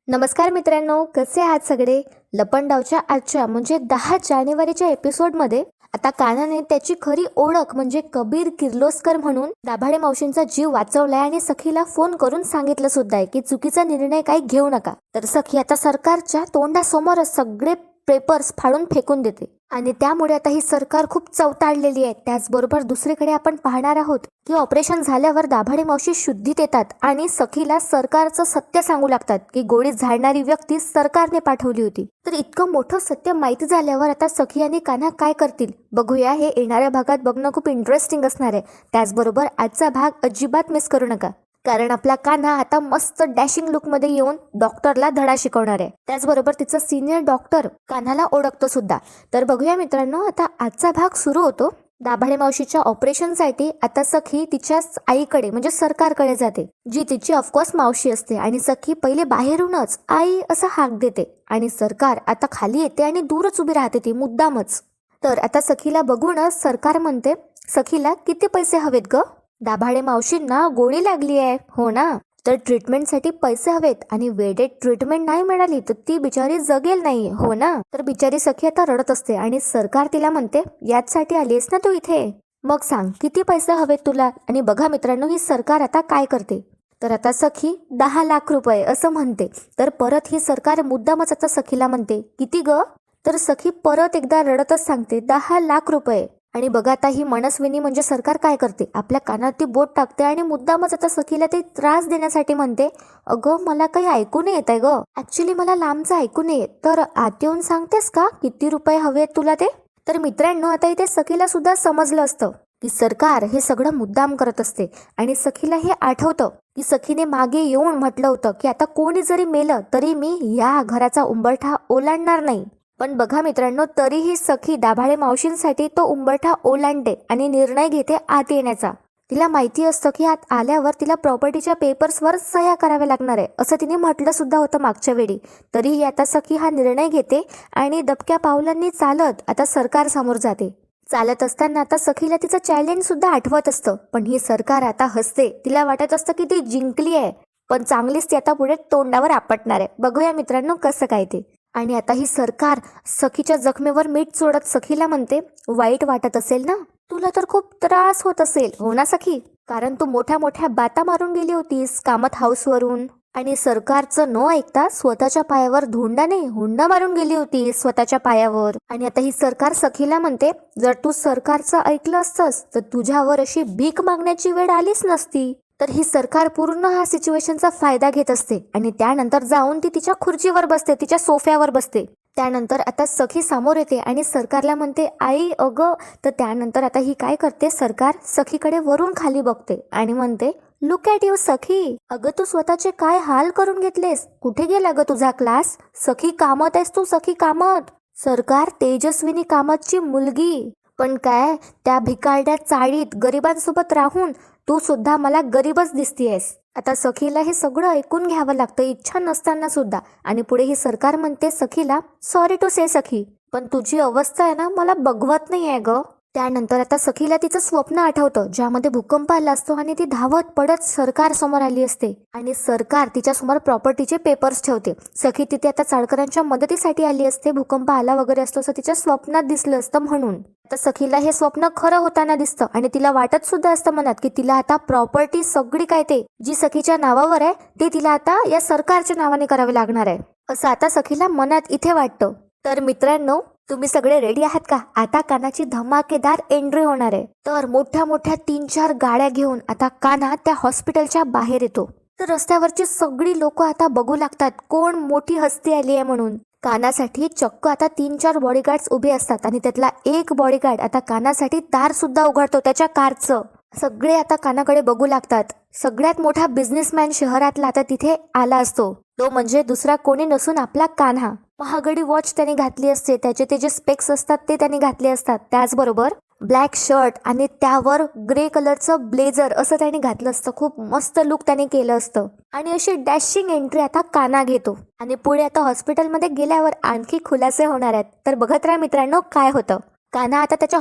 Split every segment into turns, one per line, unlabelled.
नमस्कार मित्रांनो, कसे आहात सगळे? लपंडावच्या आजच्या म्हणजे 10 जानेवारीच्या एपिसोडमध्ये आता कान्हाने त्याची खरी ओळख म्हणजे कबीर किर्लोस्कर म्हणून दाभाडे मावशींचा जीव वाचवलाय आणि सखीला फोन करून सांगितलं सुद्धा आहे की चुकीचा निर्णय काही घेऊ नका. तर सखी आता सरकारच्या तोंडासमोरच सगळे पेपर्स फाडून फेकून देते आणि त्यामुळे आता ही सरकार खूप चवताळलेली आहे. त्याचबरोबर दुसरीकडे आपण पाहणार आहोत की ऑपरेशन झाल्यावर दाभाडे मावशी शुद्धीत येतात आणि सखीला सरकारचं सत्य सांगू लागतात की गोळीत झाडणारी व्यक्ती सरकारने पाठवली होती. तर इतकं मोठं सत्य माहिती झाल्यावर आता सखी आणि कान्हा काय करतील बघूया. हे येणाऱ्या भागात बघणं खूप इंटरेस्टिंग असणार आहे. त्याचबरोबर आजचा भाग अजिबात मिस करू नका, कारण आपला कान्हा आता मस्त डॅशिंग लुक मध्ये येऊन डॉक्टरला धडा शिकवणार आहे. त्याचबरोबर तिचा सिनियर डॉक्टर कान्हाला ओळखतो सुद्धा. तर बघूया मित्रांनो, आता आजचा भाग सुरू होतो. दाभाडे मावशीच्या ऑपरेशनसाठी आता सखी तिच्या आईकडे म्हणजे सरकारकडे जाते, जी तिची ऑफकोर्स मावशी असते. आणि सखी पहिले बाहेरूनच आई असं हाक देते आणि सरकार आता खाली येते आणि दूरच उभी राहते ती मुद्दामच. तर आता सखीला बघूनच सरकार म्हणते, सखीला किती पैसे हवेत ग? दाभाडे मावशींना गोळी लागली आहे हो ना, तर ट्रीटमेंटसाठी पैसे हवेत आणि वेळेत ट्रीटमेंट नाही मिळाली तर ती बिचारी जगेल नाही हो ना. तर बिचारी सखी आता रडत असते आणि सरकार तिला म्हणते, याचसाठी आलीस ना तू इथे, मग सांग किती पैसे हवेत तुला? आणि बघा मित्रांनो, ही सरकार आता काय करते. तर आता सखी 10 लाख रुपये असं म्हणते. तर परत ही सरकार मुद्दामच आता सखीला म्हणते, किती ग? तर सखी परत एकदा रडतच सांगते 10 लाख रुपये. आणि बघा आता ही मनस्विनी म्हणजे सरकार काय करते, आपल्या कानात ती बोट टाकते आणि मुद्दामच आता सखीला ते त्रास देण्यासाठी म्हणते, अगं मला काही ऐकू नाही येत आहे ग, ऍक्च्युली मला लांबचं ऐकू नाही येत, तर आत येऊन सांगतेस का किती रुपये हवेत तुला ते? तर मित्रांनो, आता इथे सखीला सुद्धा समजलं असतं की सरकार हे सगळं मुद्दाम करत असते. आणि सखीला हे आठवतं की सखीने मागे येऊन म्हटलं होतं की आता कोणी जरी मेलं तरी मी या घराचा उंबरठा ओलांडणार नाही. पण बघा मित्रांनो, तरीही सखी दाभाडे मावशींसाठी तो उंबरठा ओलांडते आणि निर्णय घेते आत येण्याचा. तिला माहिती असतं की आत आल्यावर तिला प्रॉपर्टीच्या पेपर्सवर सह्या कराव्या लागणार आहे, असं तिने म्हटलं सुद्धा होतं मागच्या वेळी. तरीही आता सखी हा निर्णय घेते आणि दबक्या पावलांनी चालत आता सरकार समोर जाते. चालत असताना आता सखीला तिचं चॅलेंज सुद्धा आठवत असतं, पण ही सरकार आता हसते. तिला वाटत असतं की ती जिंकली आहे, पण चांगलीच ती आता पुढे तोंडावर आपटणार आहे. बघूया मित्रांनो कसं काय ते. आणि आता ही सरकार सखीच्या जखमेवर मीठ चोळत सखीला म्हणते, वाईट वाटत असेल ना तुला, तर खूप त्रास होत असेल हो ना सखी, कारण तू मोठ्या मोठ्या बाता मारून गेली होतीस कामत हाऊसवरून आणि सरकारचं न ऐकता स्वतःच्या पायावर धोंडाने हुंडा मारून गेली होती स्वतःच्या पायावर. आणि आता ही सरकार सखीला म्हणते, जर तू सरकारचं ऐकलं असतंस तर तुझ्यावर अशी भीक मागण्याची वेळ आलीच नसती. तर ही सरकार पूर्ण हा सिच्युएशनचा फायदा घेत असते आणि त्यानंतर जाऊन ती तिच्या खुर्चीवर बसते, तिच्या सोफ्यावर बसते. त्यानंतर आता सखी समोर येते आणि सरकारला म्हणते, आई अगं. तर त्यानंतर आता ही काय करते, सरकार सखीकडे वरून खाली बघते आणि म्हणते, लुक ॲट यू सखी, अगं तू स्वतःचे काय हाल करून घेतलेस, कुठे गेला ग तुझा क्लास? सखी कामत आहेस तू, सखी कामत. सरकार तेजस्विनी कामतची मुलगी, पण काय त्या भिकारड्या चाळीत गरिबांसोबत राहून तू सुद्धा मला गरीबच दिसतीयस. आता सखीला हे सगळं ऐकून घ्यावं लागतं इच्छा नसताना सुद्धा. आणि पुढे ही सरकार म्हणते सखीला, सॉरी टू से सखी, पण तुझी अवस्था आहे ना मला बघवत नाही आहे ग. त्यानंतर आता सखीला तिचं स्वप्न आठवतं, ज्यामध्ये भूकंप आला असतो आणि ती धावत पडत सरकार समोर आली असते आणि सरकार तिच्या समोर प्रॉपर्टीचे पेपर्स ठेवते. सखी तिथे आता चाळकरांच्या मदतीसाठी आली असते, भूकंप आला वगैरे असतो असं तिच्या स्वप्नात दिसलं असतं म्हणून. तर सखीला हे स्वप्न खरं होताना दिसतं आणि तिला वाटत सुद्धा असतं मनात की तिला आता प्रॉपर्टी सगळी काय ते जी सखीच्या नावावर आहे ते तिला आता या सरकारच्या नावाने करावे लागणार आहे, असं आता सखीला मनात इथे वाटतं. तर मित्रांनो, तुम्ही सगळे रेडी आहात का? आता कान्हाची धमाकेदार एंट्री होणार आहे. तर मोठ्या मोठ्या 3-4 गाड्या घेऊन आता कान्हा त्या हॉस्पिटलच्या बाहेर येतो. तर रस्त्यावरची सगळी लोक आता बघू लागतात कोण मोठी हस्ती आली आहे म्हणून. कान्हासाठी चक्क आता 3-4 बॉडीगार्ड्स उभे असतात आणि त्यातला एक बॉडीगार्ड आता कान्हासाठी दार सुद्धा उघडतो त्याच्या कारचं. सगळे आता कान्हाकडे बघू लागतात. सगळ्यात मोठा बिझनेसमॅन शहरातला आता तिथे आला असतो, तो म्हणजे दुसरा कोणी नसून आपला कान्हा. महागडी वॉच त्याने घातली असते, त्याचे ते जे स्पेक्स असतात ते त्याने घातले असतात. त्याचबरोबर ब्लॅक शर्ट आणि त्यावर ग्रे कलरचं ब्लेझर असं त्याने घातलं असतं. खूप मस्त लुक त्याने केलं असतं आणि अशी डॅशिंग एंट्री आता कान्हा घेतो. आणि पुढे आता हॉस्पिटलमध्ये गेल्यावर आणखी खुलासे होणार आहेत. तर बघत राहा मित्रांनो काय होतं. कान्हा आता त्याच्या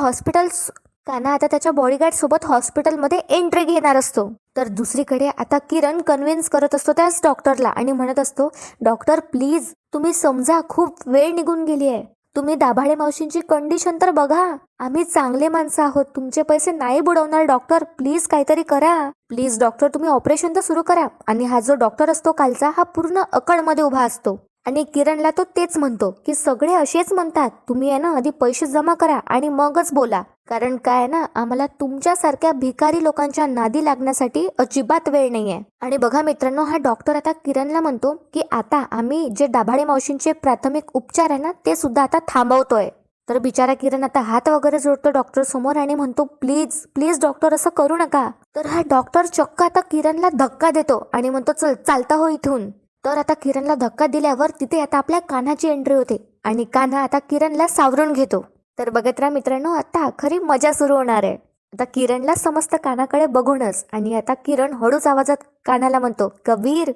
कान्हा आता त्याच्या बॉडीगार्ड सोबत हॉस्पिटलमध्ये एंट्री घेणार असतो. तर दुसरीकडे आता किरण कन्व्हिन्स करत असतो त्याच डॉक्टरला आणि म्हणत असतो, डॉक्टर प्लीज तुम्ही समजा, खूप वेळ निघून गेली आहे. तुम्ही दाभाडे मावशींची कंडिशन तर बघा. आम्ही चांगले माणसं आहोत, तुमचे पैसे नाही बुडवणार डॉक्टर, प्लीज काहीतरी करा. प्लीज डॉक्टर तुम्ही ऑपरेशन तर सुरू करा. आणि हा जो डॉक्टर असतो कालचा, हा पूर्ण अकळमध्ये उभा असतो आणि किरणला तो तेच म्हणतो की सगळे असेच म्हणतात, तुम्ही आहे ना आधी पैसे जमा करा आणि मगच बोला. कारण काय ना, आम्हाला तुमच्यासारख्या भिकारी लोकांच्या नादी लागण्यासाठी अजिबात वेळ नाहीये. आणि बघा मित्रांनो, हा डॉक्टर आता किरणला म्हणतो की आता आम्ही जे दाभाडे मावशींचे प्राथमिक उपचार आहे ना ते सुद्धा आता थांबवतोय. तर बिचारा किरण आता हात वगैरे जोडतो डॉक्टर समोर आणि म्हणतो प्लीज प्लीज डॉक्टर असं करू नका. तर हा डॉक्टर चक्क आता किरणला धक्का देतो आणि म्हणतो चल चालता हो इथून. तर आता किरणला धक्का दिल्यावर तिथे आता आपल्या कान्हाची एंट्री होते आणि कान्हा आता किरणला सावरून घेतो. तर बघत राहा मित्रांनो, आता खरी मजा सुरू होणार आहे. आता किरणला समजतं कान्हाकडे बघूनच आणि आता किरण हळूच आवाजात कान्हाला म्हणतो कबीर.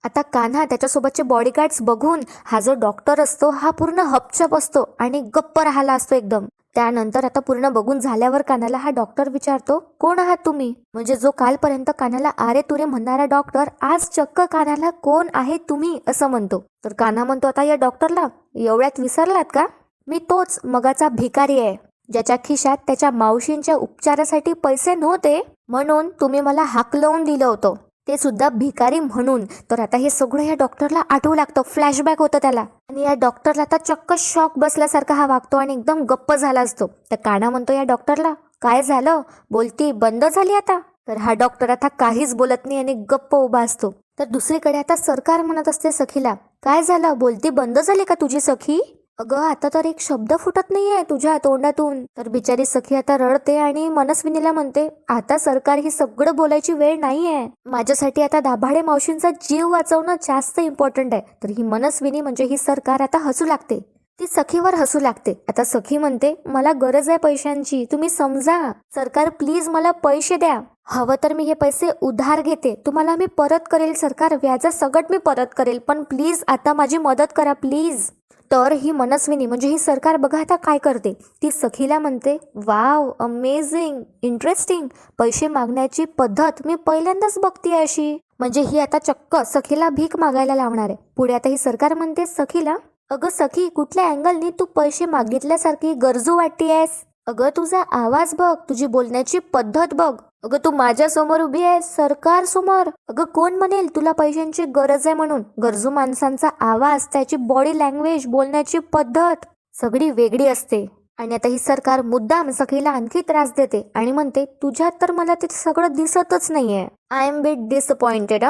आता कान्हा त्याच्यासोबतचे बॉडीगार्ड्स बघून हा जो डॉक्टर असतो हा पूर्ण हपचप असतो आणि गप्प राहिला असतो एकदम. त्यानंतर आता पूर्ण बघून झाल्यावर कान्हाला हा डॉक्टर विचारतो कोण आहात तुम्ही. म्हणजे जो कालपर्यंत कान्हाला आरे तुरे म्हणणारा डॉक्टर आज चक्क कान्हाला कोण आहे तुम्ही असं म्हणतो. तर कान्हा म्हणतो आता या डॉक्टरला एवढ्यात विसरलात का, मी तोच मगाचा भिकारी आहे ज्याच्या खिशात त्याच्या मावशींच्या उपचारासाठी पैसे नव्हते म्हणून तुम्ही मला हाकलवून दिलं होतं, ते सुद्धा भिकारी म्हणून. तर आता हे सगळं या डॉक्टरला आठवू लागतं, फ्लॅशबॅक होतं त्याला आणि या डॉक्टरला आता चक्क शॉक बसल्यासारखा हा वागतो आणि एकदम गप्प झाला असतो. तर कान्हा म्हणतो या डॉक्टरला काय झालं, बोलती बंद झाली आता. तर हा डॉक्टर आता काहीच बोलत नाही आणि गप्प उभा असतो. तर दुसरीकडे आता सरकार म्हणत असते सखीला काय झालं, बोलती बंद झाली का तुझी सखी. अगं आता तर एक शब्द फुटत नाहीये तुझ्या तोंडातून. तर बिचारी सखी आता रडते आणि मनस्विनीला म्हणते आता सरकार ही सगळं बोलायची वेळ नाहीये, माझ्यासाठी आता दाभाडे मावशींचा जीव वाचवणं जास्त इम्पॉर्टंट आहे. तर ही मनस्विनी म्हणजे ही सरकार आता हसू लागते, ती सखीवर हसू लागते. आता सखी म्हणते मला गरज आहे पैशांची, तुम्ही समजा सरकार, प्लीज मला पैसे द्या, हवं तर मी हे पैसे उधार घेते, तुम्हाला मी परत करेल सरकार, व्याजासकट मी परत करेल, पण प्लीज आता माझी मदत करा प्लीज. तर ही मनस्विनी म्हणजे ही सरकार बघा आता काय करते, ती सखीला म्हणते वाव अमेझिंग इंटरेस्टिंग, पैसे मागण्याची पद्धत मी पहिल्यांदाच बघते अशी. म्हणजे ही आता चक्क सखीला भीक मागायला लावणार आहे. पुढे आता ही सरकार म्हणते सखीला अगं सखी कुठल्या अँगलनी तू पैसे मागितल्यासारखी गरजू वाटतेयस, अगं तुझा आवाज बघ, तुझी बोलण्याची पद्धत बघ, अगं तू माझ्या समोर उभी आहे सरकार समोर, अगं कोण म्हणेल तुला पैशांची गरज आहे म्हणून. गरजू माणसांचा आवाज, त्याची बॉडी लँग्वेज, बोलण्याची पद्धत सगळी वेगळी असते. आणि आता ही सरकार मुद्दाम सखीला आणखी त्रास देते आणि म्हणते तुझ्यात तर मला ते सगळं दिसतच नाहीये, आय एम बिट डिसअपॉइंटेड.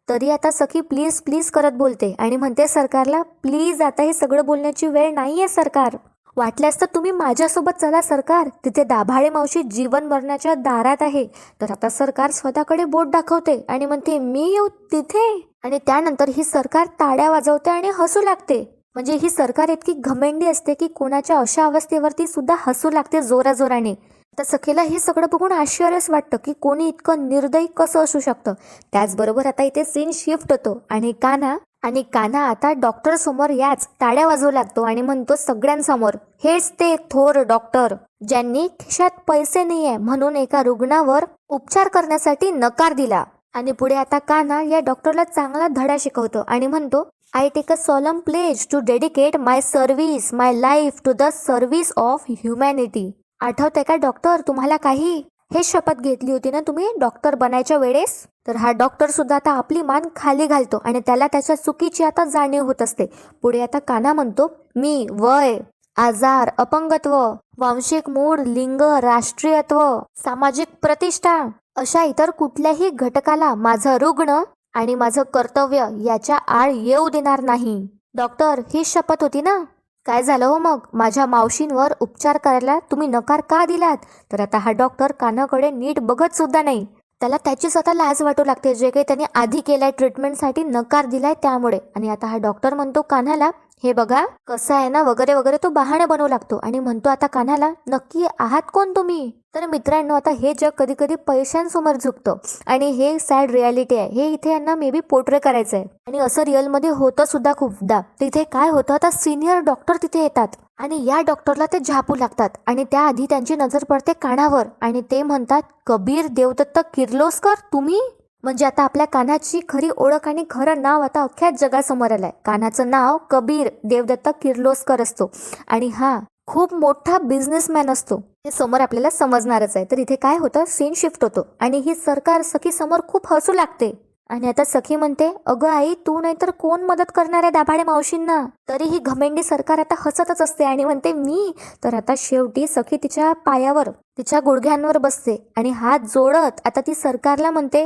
तरी आता सखी प्लीज प्लीज करत बोलते आणि म्हणते सरकारला प्लीज आता हे सगळं बोलण्याची वेळ नाहीये सरकार, वाटल्यास तर तुम्ही माझ्यासोबत चला सरकार, तिथे दाभाडे मावशी जीवन मरणाच्या दारात आहे. तर आता सरकार स्वतःकडे बोट दाखवते आणि म्हणते मी येऊ तिथे. आणि त्यानंतर ही सरकार टाळ्या वाजवते आणि हसू लागते. म्हणजे ही सरकार इतकी घमेंडी असते की कोणाच्या अशा अवस्थेवरती सुद्धा हसू लागते जोराजोराने. तर सखीला हे सगळं बघून आश्चर्यच वाटतं की कोणी इतकं निर्दयी कसं असू शकतं. त्याचबरोबर आता इथे सीन शिफ्ट होतो आणि कान्हा आता डॉक्टर समोर याच टाळ्या वाजवू लागतो आणि म्हणतो सगळ्यांसमोर हेच ते थोर डॉक्टर ज्यांनी खिशात पैसे नाहीये म्हणून एका रुग्णावर उपचार करण्यासाठी नकार दिला. आणि पुढे आता कान्हा या डॉक्टरला चांगला धडा शिकवतो आणि म्हणतो I take a solemn pledge to dedicate my service, my life to the service of humanity. आठवतंय का डॉक्टर तुम्हाला काही, हे शपथ घेतली होती ना तुम्ही डॉक्टर बनायच्या वेळेस. तर हा डॉक्टर सुद्धा आता आपली मान खाली घालतो आणि त्याला त्याच्या चुकीची आता जाणीव होत असते. पुढे आता कान्हा म्हणतो मी वय, आजार, अपंगत्व, वांशिक मूळ, लिंग, राष्ट्रीयत्व, सामाजिक प्रतिष्ठा अशा इतर कुठल्याही घटकाला माझं रुग्ण आणि माझं कर्तव्य याच्या आड येऊ देणार नाही. डॉक्टर ही शपथ होती ना, काय झालं हो मग, माझ्या मावशींवर उपचार करायला तुम्ही नकार का दिलात. तर आता हा डॉक्टर कान्हाकडे नीट बघत सुद्धा नाही, त्याला त्याची स्वतः लाज वाटू लागते जे काही त्याने आधी केलाय ट्रीटमेंटसाठी नकार दिलाय त्यामुळे. आणि आता हा डॉक्टर म्हणतो कान्हाला हे बघा कसं आहे ना वगैरे वगैरे, तो बहाणे बनवू लागतो आणि म्हणतो आता कान्हाला नक्की आहात कोण तुम्ही. तर मित्रांनो आता हे जग कधी कधी पैशांसमोर झुकतं आणि हे सॅड रियालिटी आहे, हे इथे यांना मे बी पोर्ट्रे करायचं आहे आणि असं रिअलमध्ये होतं सुद्धा खूपदा. तिथे काय होतं, आता सिनियर डॉक्टर तिथे येतात आणि या डॉक्टरला ते झापू लागतात आणि त्याआधी त्यांची नजर पडते कानावर आणि ते म्हणतात, कबीर देवदत्त किर्लोस्कर तुम्ही? म्हणजे आता आपल्या कान्हाची खरी ओळख आणि खरं नाव आता अख्ख्या जगासमोर आलंय. कान्हाचं नाव कबीर देवदत्त किर्लोस्कर असतो आणि हा खूप मोठा बिझनेसमॅन असतो. हे समोर आपल्याला समजणारच आहे. तर इथे काय होतं, सीन शिफ्ट होतो आणि ही सरकार सखी समोर खूप हसू लागते. आणि आता सखी म्हणते, अगं आई तू नाही तर कोण मदत करणार आहे दाभाडे मावशींना? तरी ही घमेंडी सरकार आता हसतच असते आणि म्हणते मी. तर आता शेवटी सखी तिच्या पायावर तिच्या गुडघ्यांवर बसते आणि हात जोडत आता ती सरकारला म्हणते,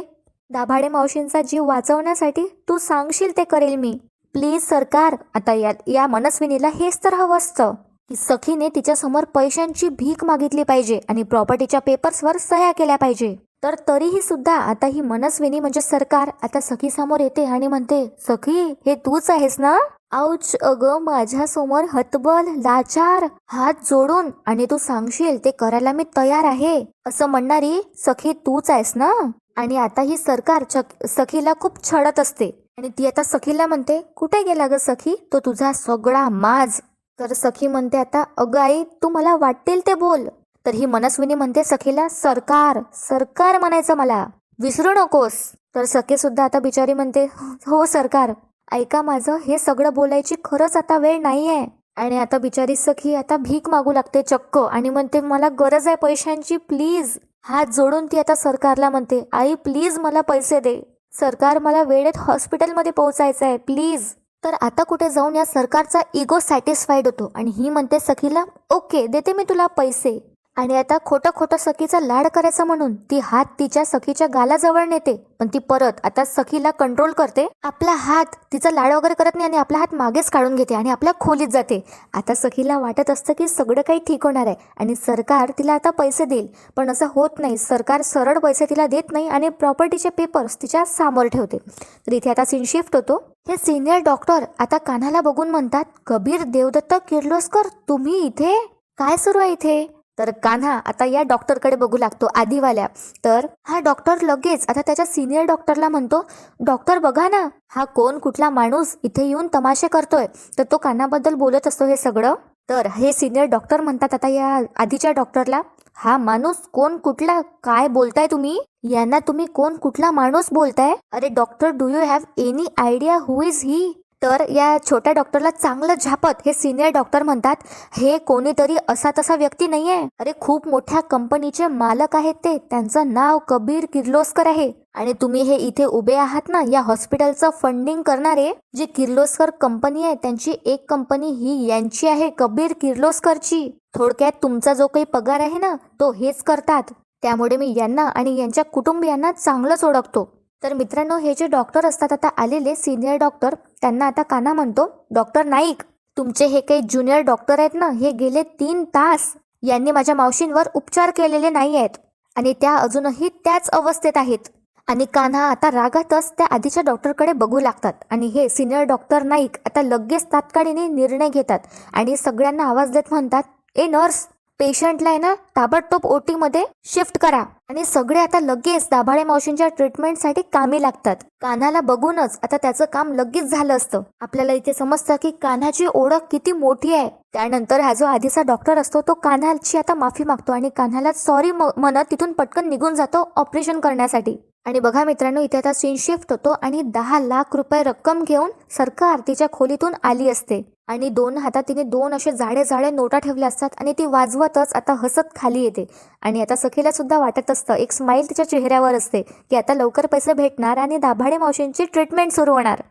दाभाडे मावशींचा जीव वाचवण्यासाठी तू सांगशील ते करेल मी. प्लीज सरकार. आता या मनस्विनीला हेच तर हवं असतं की सखीने तिच्यासमोर पैशांची भीक मागितली पाहिजे आणि प्रॉपर्टीच्या पेपर्सवर सह्या केल्या पाहिजे. तर तरीही सुद्धा आता ही मनस्विनी म्हणजे सरकार आता सखी समोर येते आणि म्हणते, सखी हे तूच आहेस ना? आऊच, अगं माझ्यासमोर हतबल लाचार हात जोडून आणि तू सांगशील ते करायला मी तयार आहे असं म्हणणारी सखी तूच आहेस ना? आणि आता ही सरकार सखीला खूप छळत असते आणि ती आता सखीला म्हणते, कुठे गेला ग सखी तो तुझा सगळा माज? तर सखी म्हणते आता, अगं आई तू मला वाटेल ते बोल. तर ही मनस्विनी म्हणते सखीला, सरकार सरकार म्हणायचं मला, विसरू नकोस. तर सखी सुद्धा आता बिचारी म्हणते, हो सरकार ऐका माझं, हे सगळं बोलायची खरंच आता वेळ नाहीये. आणि आता बिचारी सखी आता भीक मागू लागते चक्क आणि म्हणते, मला गरज आहे पैशांची प्लीज. हात जोडून ती आता सरकारला म्हणते, आई प्लीज मला पैसे दे. सरकार मला वेळेत हॉस्पिटलमध्ये पोहोचायचं आहे प्लीज. तर आता कुठे जाऊन या सरकारचा इगो सॅटिस्फाईड होतो आणि ही म्हणते सखीला, ओके देते मी तुला पैसे. आणि आता खोटं खोटं सखीचा लाड करायचा म्हणून ती हात तिच्या सखीच्या गालाजवळ नेते, पण ती परत आता सखीला कंट्रोल करते. आपला हात तिचा लाड वगैरे करत नाही आणि आपला हात मागेच काढून घेते आणि आपल्या खोलीत जाते. आता सखीला वाटत असतं की सगळं काही ठीक होणार आहे आणि सरकार तिला आता पैसे देईल, पण असं होत नाही. सरकार सरळ पैसे तिला देत नाही आणि प्रॉपर्टीचे पेपर्स तिच्या समोर ठेवते. तर इथे आता सीन शिफ्ट होतो. हे सिनियर डॉक्टर आता कान्हाला बघून म्हणतात, कबीर देवदत्त किर्लोस्कर तुम्ही इथे? काय सुरू आहे इथे? तर कान्हा आता या डॉक्टरकडे बघू लागतो आधीवाल्या. तर हा डॉक्टर लगेच आता त्याच्या सिनियर डॉक्टरला म्हणतो, डॉक्टर बघा ना हा कोण कुठला माणूस इथे येऊन तमाशे करतोय. तर तो कान्हाबद्दल बोलत असतो हे सगळं. तर हे सिनियर डॉक्टर म्हणतात आता या आधीच्या डॉक्टरला, हा माणूस कोण कुठला काय बोलताय तुम्ही? यांना तुम्ही कोण कुठला माणूस बोलताय? अरे doctor do you have any idea who is he? तर या छोट्या डॉक्टरला चांगलं झापत हे सिनियर डॉक्टर म्हणतात, हे कोणीतरी असा तसा व्यक्ती नाहीये. अरे खूप मोठ्या कंपनीचे मालक आहेत ते, त्यांचं नाव कबीर किर्लोस्कर आहे. आणि तुम्ही हे इथे उभे आहात ना, या हॉस्पिटलचं फंडिंग करणारे जी किर्लोस्कर कंपनी आहे त्यांची एक कंपनी ही यांची आहे, कबीर किर्लोस्करची. थोडक्यात तुमचा जो काही पगार आहे ना तो हेच करतात. त्यामुळे मी यांना आणि यांच्या कुटुंबियांना चांगलंच ओळखतो. तर मित्रांनो हे जे डॉक्टर असतात आता आलेले सिनियर डॉक्टर, त्यांना आता कान्हा म्हणतो, डॉक्टर नाईक तुमचे हे काही ज्युनियर डॉक्टर आहेत ना, हे गेले 3 तास यांनी माझ्या मावशींवर उपचार केलेले नाही आहेत आणि त्या अजूनही त्याच अवस्थेत आहेत. आणि कान्हा आता रागातच त्या आधीच्या डॉक्टरकडे बघू लागतात आणि हे सिनियर डॉक्टर नाईक आता लगेच तात्काळीने निर्णय घेतात आणि सगळ्यांना आवाज देत म्हणतात, ए नर्स पेशंटला आहे ना ताबडतोब ओटी मध्ये शिफ्ट करा. आणि सगळे आता लगेच दाभाडे मावशींच्या ट्रीटमेंटसाठी कामी लागतात. कान्हाला बघूनच आता त्याचं काम लगेच झालं असतं. आपल्याला इथे समजतं की कान्हाची ओळख किती मोठी आहे. त्यानंतर हा जो आधीचा डॉक्टर असतो तो कान्हाची आता माफी मागतो आणि कान्हाला सॉरी म्हणत तिथून पटकन निघून जातो ऑपरेशन करण्यासाठी. आणि बघा मित्रांनो इथे आता सीन शिफ्ट होतो आणि 10 लाख रुपये रक्कम घेऊन सरकार तिच्या खोलीतून आली असते आणि 2 हातात तिने 2 असे जाडे जाडे नोटा ठेवल्या असतात आणि ती वाजवतच आता हसत खाली येते. आणि आता सखीला सुद्धा वाटत असतं, एक स्माईल तिच्या चेहऱ्यावर असते की आता लवकर पैसे भेटणार आणि दाभाडे मावशींची ट्रीटमेंट सुरू होणार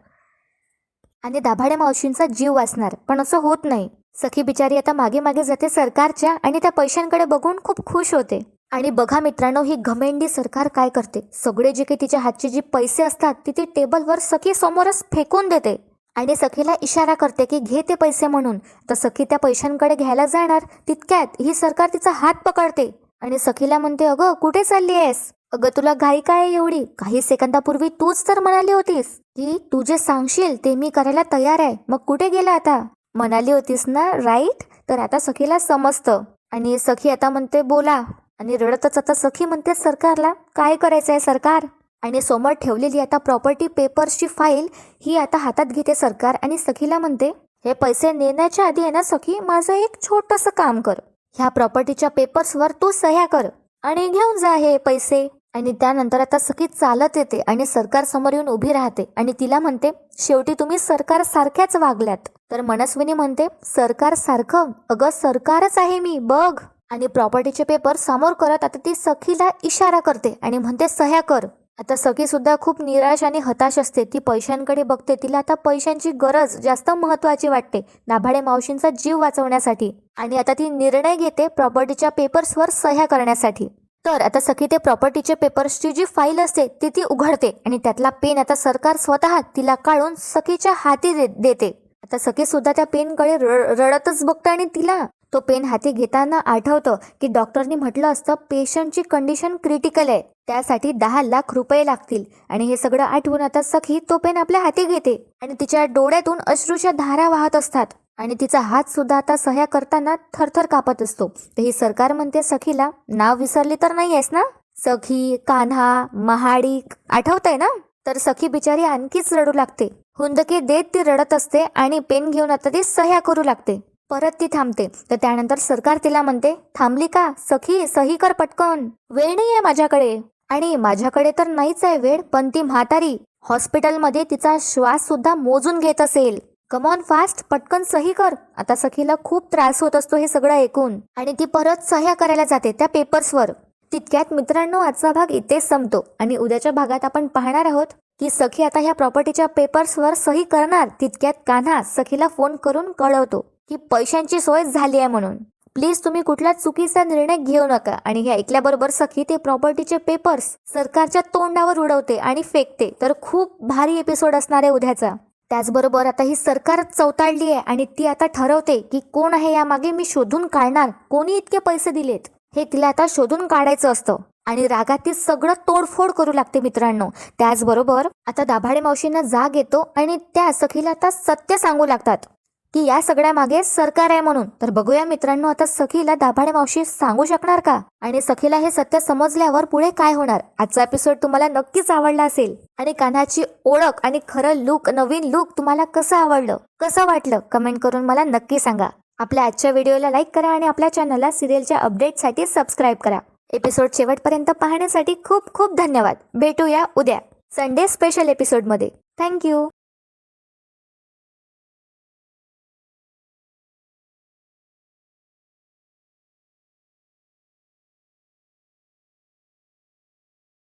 आणि दाभाडे मावशींचा जीव वाचणार. पण असं होत नाही. सखी बिचारी आता मागे मागे जाते सरकारच्या आणि त्या पैशांकडे बघून खूप खुश होते. आणि बघा मित्रांनो ही घमेंडी सरकार काय करते, सगळे जे काही तिच्या हातचे जे पैसे असतात ती टेबलवर सखी समोरच फेकून देते आणि सखीला इशारा करते की घे ते पैसे म्हणून. तर सखी त्या पैशांकडे घ्यायला जाणार तितक्यात ही सरकार तिचा हात पकडते आणि सखीला म्हणते, अगं कुठे चालली आहेस? अगं तुला घाई काय एवढी? काही सेकंदापूर्वी तूच तर म्हणाली होतीस की तू जे सांगशील ते मी करायला तयार आहे, मग कुठे गेला आता? म्हणाली होतीस ना, राईट? तर आता सखीला समजतं आणि सखी आता म्हणते बोला. आणि रडतच आता सखी म्हणते सरकारला, काय करायचं आहे सरकार? आणि समोर ठेवलेली आता प्रॉपर्टी पेपर्सची फाईल ही आता हातात घेते सरकार आणि सखीला म्हणते, हे पैसे नेण्याच्या आधी आहे ना सखी, माझं एक छोटंसं काम कर. ह्या प्रॉपर्टीच्या पेपर्सवर तू सह्या कर आणि घेऊन जा हे पैसे. आणि त्यानंतर आता सखी चालत येते आणि सरकार समोर येऊन उभी राहते आणि तिला म्हणते, शेवटी तुम्ही सरकार सारख्याच वागल्यात. तर मनस्विनी म्हणते, सरकार सारखं? अगं सरकारच आहे मी, बघ. आणि प्रॉपर्टीचे पेपर समोर करत आता ती सखीला इशारा करते आणि म्हणते सह्या कर. आता सखी सुद्धा खूप निराश आणि हताश असते. ती पैशांकडे बघते. तिला आता पैशांची गरज जास्त महत्वाची वाटते दाभाडे मावशींचा जीव वाचवण्यासाठी. आणि आता ती निर्णय घेते प्रॉपर्टीच्या पेपर्सवर सह्या करण्यासाठी. तर आता सखी ते प्रॉपर्टीचे पेपर्सची जी फाईल असते ती उघडते आणि त्यातला पेन आता सरकार स्वतः तिला काढून सखीच्या हाती देते. आता सखी सुद्धा त्या पेनकडे रडतच बघते आणि तिला तो पेन हाती घेताना आठवतं की डॉक्टरनी म्हटलं असतं पेशंटची कंडिशन क्रिटिकल आहे, त्यासाठी 10 लाख रुपये लागतील. आणि हे सगळं आठवून आता सखी तो पेन आपल्या हाती घेते आणि तिच्या डोळ्यातून अश्रूच्या धारा वाहत असतात आणि तिचा हात सुद्धा आता सह्या करताना थरथर कापत असतो. तर ही सरकार म्हणते सखीला, नाव विसरली तर नाही आहेस ना? सखी, कान्हा, महाडिक आठवतंय ना? तर सखी बिचारी आणखीच रडू लागते. हुंदके देत ती रडत असते आणि पेन घेऊन आता ती सह्या करू लागते. परत ती थांबते. तर त्यानंतर सरकार तिला म्हणते, थांबली का सखी, सही कर पटकन, वेळ नाही आहे माझ्याकडे. आणि माझ्याकडे तर नाहीच आहे वेळ, पण ती म्हातारी हॉस्पिटलमध्ये तिचा श्वास सुद्धा मोजून घेत असेल. कमॉन फास्ट, पटकन सही कर. आता सखीला खूप त्रास होत असतो हे सगळं ऐकून आणि ती परत सह्या करायला जाते त्या पेपर्सवर. तितक्यात मित्रांनो आजचा भाग इथेच संपतो आणि उद्याच्या भागात आपण पाहणार आहोत की सखी आता ह्या प्रॉपर्टीच्या पेपर्सवर सही करणार. तितक्यात कान्हा सखीला फोन करून कळवतो की पैशांची सोय झाली आहे म्हणून. प्लीज तुम्ही कुठला चुकीचा निर्णय घेऊ नका. आणि हे ऐकल्याबरोबर सखी ते प्रॉपर्टीचे पेपर्स सरकारच्या तोंडावर उडवते आणि फेकते. तर खूप भारी एपिसोड असणार आहे उद्याचा. त्याचबरोबर आता ही सरकार चौताळली आहे आणि ती आता ठरवते की कोण आहे यामागे, मी शोधून काढणार. कोणी इतके पैसे दिलेत हे तिला आता शोधून काढायचं असतं आणि रागात ती सगळं तोडफोड करू लागते मित्रांनो. त्याचबरोबर आता दाभाडे मावशींना जाग येतो आणि त्या सखीला आता सत्य सांगू लागतात की या सगळ्या मागे सरकार आहे म्हणून. तर बघूया मित्रांनो आता सखीला दाभाडे मावशी सांगू शकणार का आणि सखीला हे सत्य समजल्यावर पुढे काय होणार. आजचा एपिसोड तुम्हाला नक्कीच आवडला असेल आणि कान्हाची ओळख आणि खरं लुक, नवीन लुक तुम्हाला कसं आवडलं, कसं वाटलं कमेंट करून मला नक्की सांगा. आपल्या आजच्या व्हिडिओला लाईक करा आणि आपल्या चॅनलला सिरियलच्या अपडेटसाठी सबस्क्राईब करा. एपिसोड शेवटपर्यंत पाहण्यासाठी खूप खूप धन्यवाद. भेटूया उद्या संडे स्पेशल एपिसोडमध्ये. थँक्यू.